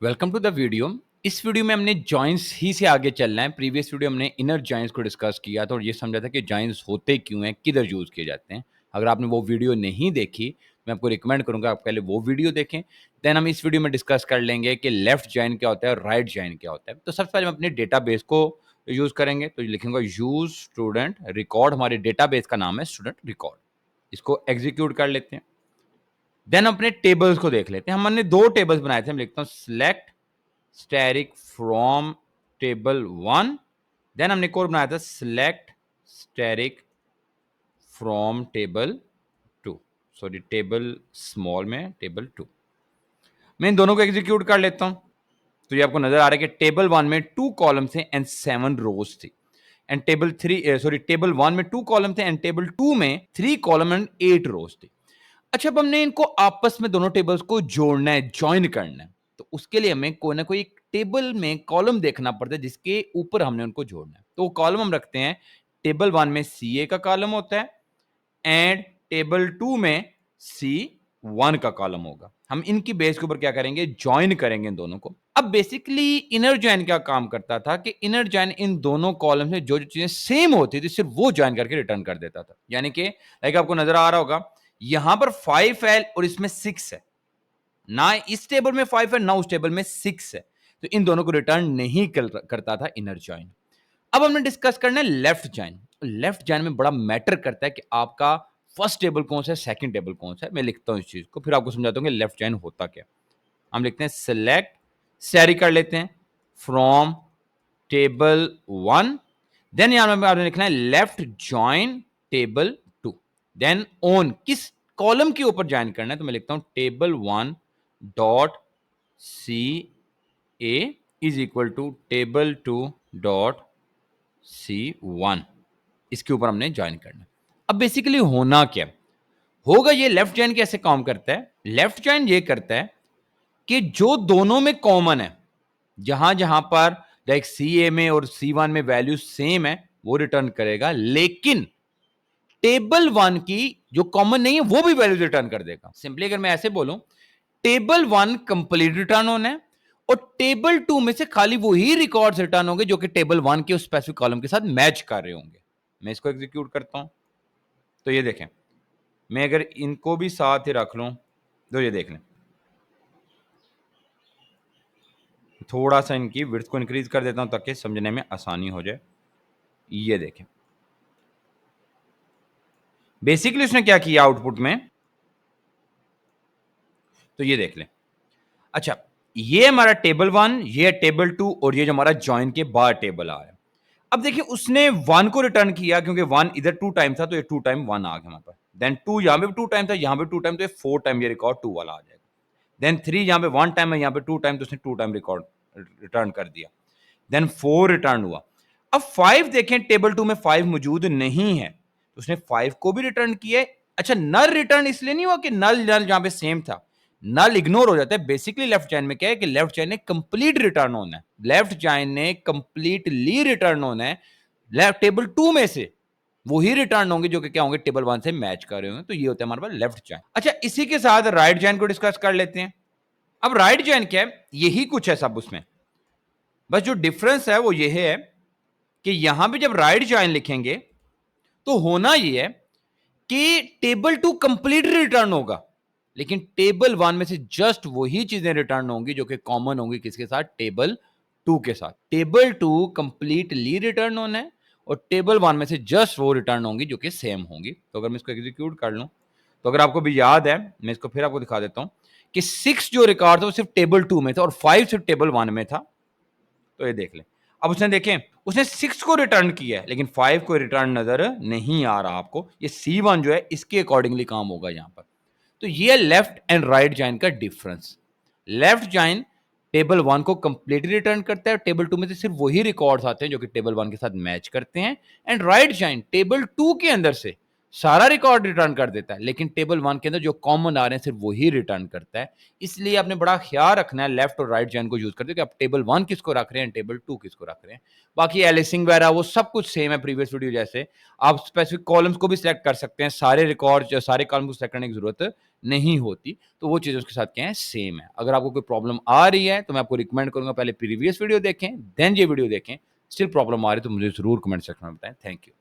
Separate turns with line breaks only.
Welcome to the video. इस video में हमने जॉइंट्स ही से आगे चलना है। प्रीवियस वीडियो हमने इनर जॉइंट्स को डिस्कस किया था और ये समझा था कि जॉइंट्स होते क्यों हैं, किधर यूज़ किए जाते हैं। अगर आपने वो वीडियो नहीं देखी, मैं आपको रिकमेंड करूंगा आप पहले वो वीडियो देखें। देन हम इस वीडियो में डिस्कस कर लेंगे कि लेफ्ट जॉइंट क्या होता है और राइट जॉइंट क्या होता है। तो सबसे पहले हम अपने डेटाबेस को यूज़ करेंगे, तो लिखेंगे यूज स्टूडेंट रिकॉर्ड। हमारे डेटाबेस का नाम है स्टूडेंट रिकॉर्ड। इसको एग्जीक्यूट कर लेते हैं। देन अपने टेबल्स को देख लेते हैं। हमने दो टेबल्स बनाए थे। हम लिखता हूँ select static from table 1। Then हमने एक और बनाया था select static from table 2। Sorry, table small में टेबल 2। मैं इन दोनों को एग्जीक्यूट कर लेता हूं। तो ये आपको नजर आ रहा है कि टेबल 1 में 2 कॉलम थे एंड 7 रोज थी, एंड टेबल 1 में 2 कॉलम थे एंड टेबल 2 में 3 कॉलम एंड 8 रोज थी। अच्छा, अब हमने इनको आपस में दोनों टेबल्स को जोड़ना है, ज्वाइन करना है। तो उसके लिए हमें कोई ना कोई एक टेबल में कॉलम देखना पड़ता है जिसके ऊपर हमने उनको जोड़ना है। तो वो कॉलम हम रखते हैं, टेबल 1 में CA का कॉलम होता है एंड टेबल 2 में C1 का कॉलम होगा। हम इनकी बेस के ऊपर क्या करेंगे, ज्वाइन करेंगे इन दोनों को। अब बेसिकली इनर ज्वाइन क्या काम करता था कि इनर ज्वाइन इन दोनों कॉलम में जो जो चीजें सेम होती थी सिर्फ वो ज्वाइन करके रिटर्न कर देता था। यानी कि लाइक आपको नजर आ रहा होगा, यहां पर 5 है और इसमें 6 है। ना इस टेबल में 5 है ना उस टेबल में 6 है, तो इन दोनों को रिटर्न नहीं करता था इनर ज्वाइन। अब हमने डिस्कस करना है लेफ्ट ज्वाइन। लेफ्ट ज्वाइन में बड़ा मैटर करता है कि आपका फर्स्ट टेबल कौन सा है, सेकंड टेबल कौन सा है। मैं लिखता हूं इस चीज को, फिर आपको समझाता हूं कि लेफ्ट ज्वाइन होता क्या। हम लिखते हैं सेलेक्ट, सैरी कर लेते हैं, फ्रॉम टेबल 1। देन यहां में आपने लिखना है left join table 2। Then on किस कॉलम के ऊपर ज्वाइन करना है, तो मैं लिखता हूं table 1 dot C A is equal to table 2 dot C1। इसके ऊपर हमने ज्वाइन करना है। अब बेसिकली होना क्या होगा, ये लेफ्ट ज्वाइन कैसे काम करता है। लेफ्ट ज्वाइन ये करता है कि जो दोनों में कॉमन है, जहां जहां पर लाइक CA में और C1 में वैल्यू सेम है वो रिटर्न करेगा, लेकिन टेबल 1 की जो कॉमन नहीं है वो भी वैल्यू रिटर्न कर देगा। सिंपली अगर मैं ऐसे बोलूं, टेबल 1 कंप्लीट रिटर्न होना है और टेबल 2 में से खाली वही रिकॉर्ड्स रिटर्न होंगे जो कि टेबल 1 के उस स्पेसिफिक कॉलम के साथ मैच कर रहे होंगे। मैं इसको एग्जीक्यूट करता हूं, तो ये देखें, मैं अगर इनको भी साथ ही रख लूं तो ये देख लें, थोड़ा सा इनकी विड्थ को इंक्रीज कर देता हूं ताकि समझने में आसानी हो जाए। ये देखें, बेसिकली उसने क्या किया आउटपुट में, तो ये देख लें। अच्छा, ये हमारा टेबल 1, ये टेबल 2 और ये जो हमारा ज्वाइन के बाद टेबल आ रहा है। अब देखिए, उसने 1 को रिटर्न किया क्योंकि 1 इधर 2 टाइम था, तो ये 2 टाइम 1 आ गया हमारे पास। देन 2 यहां पे 2 टाइम था, यहां पे 2 टाइम, तो ये 4 टाइम ये रिकॉर्ड 2 वाला आ जाएगा। देन 3 यहां पे 1 टाइम है, यहां पे 2 टाइम, तो उसने 2 टाइम रिकॉर्ड रिटर्न कर दिया। देन 4 रिटर्न हुआ। अब 5 देखें, टेबल 2 में 5 मौजूद नहीं है, तो उसने 5 को भी रिटर्न किया। अच्छा, नल रिटर्न इसलिए नहीं हुआ कि नल नल जहां पे सेम था, नल इग्नोर हो जाता है। बेसिकली लेफ्ट जॉइन में क्या है कि लेफ्ट जॉइन ने कंप्लीट रिटर्न होना है, लेफ्ट जॉइन ने कंप्लीटली रिटर्न होना है। लेफ्ट टेबल 2 में से वही रिटर्न होंगे जो कि क्या होंगे, टेबल 1 से मैच कर रहे होंगे। तो ये होता है हमारे पास लेफ्ट जॉइन। अच्छा, इसी के साथ राइट जॉइन को डिस्कस कर लेते हैं। अब राइट जॉइन क्या है, यही कुछ है सब उसमें, बस जो डिफरेंस है वो ये है कि यहां पे जब राइट जॉइन लिखेंगे तो होना ये है कि टेबल 2 कंप्लीट रिटर्न होगा, लेकिन टेबल 1 में से जस्ट वही चीजें रिटर्न होंगी जो कि कॉमन होंगी किसके साथ, टेबल 2 के साथ। टेबल 2 कंप्लीटली रिटर्न होना है और टेबल 1 में से जस्ट वो रिटर्न होंगी जो कि सेम होंगी। तो अगर मैं इसको एग्जीक्यूट कर लूं, तो अगर आपको भी याद है, मैं इसको फिर आपको दिखा देता हूं कि 6 जो रिकॉर्ड था वो सिर्फ टेबल 2 में था और 5 सिर्फ टेबल 1 में था। तो ये देख लें। अब उसने देखें, उसने 6 को रिटर्न किया है लेकिन 5 को रिटर्न नजर नहीं आ रहा आपको। ये C1 जो है इसके अकॉर्डिंगली काम होगा यहां पर। तो ये लेफ्ट एंड राइट जॉइन का डिफरेंस। लेफ्ट जॉइन टेबल 1 को कंप्लीटली रिटर्न करता है, टेबल 2 में से सिर्फ वही रिकॉर्ड्स आते हैं जो कि टेबल 1 के साथ मैच करते हैं। एंड राइट जॉइन टेबल 2 के अंदर से सारा रिकॉर्ड रिटर्न कर देता है, लेकिन टेबल 1 के अंदर जो कॉमन आ रहे हैं सिर्फ वही रिटर्न करता है। इसलिए आपने बड़ा ख्याल रखना है लेफ्ट और राइट जॉइन को यूज़ करते हुए कि आप टेबल 1 किसको रख रहे हैं, टेबल 2 किसको रख रहे हैं। बाकी एलिसिंग वगैरह वो सब कुछ सेम है प्रीवियस वीडियो जैसे। आप स्पेसिफिक कॉलम्स को भी सिलेक्ट कर सकते हैं, सारे रिकॉर्ड जो सारे कॉलम को सिलेक्ट करने की ज़रूरत नहीं होती। तो वो चीज़ें उसके साथ क्या है, सेम है। अगर आपको कोई प्रॉब्लम आ रही है, तो मैं आपको रिकमेंड करूँगा पहले प्रीवियस वीडियो देखें, देन ये वीडियो देखें। स्टिल प्रॉब्लम आ रही है तो मुझे ज़रूर कमेंट सेक्शन में बताएँ। Thank you.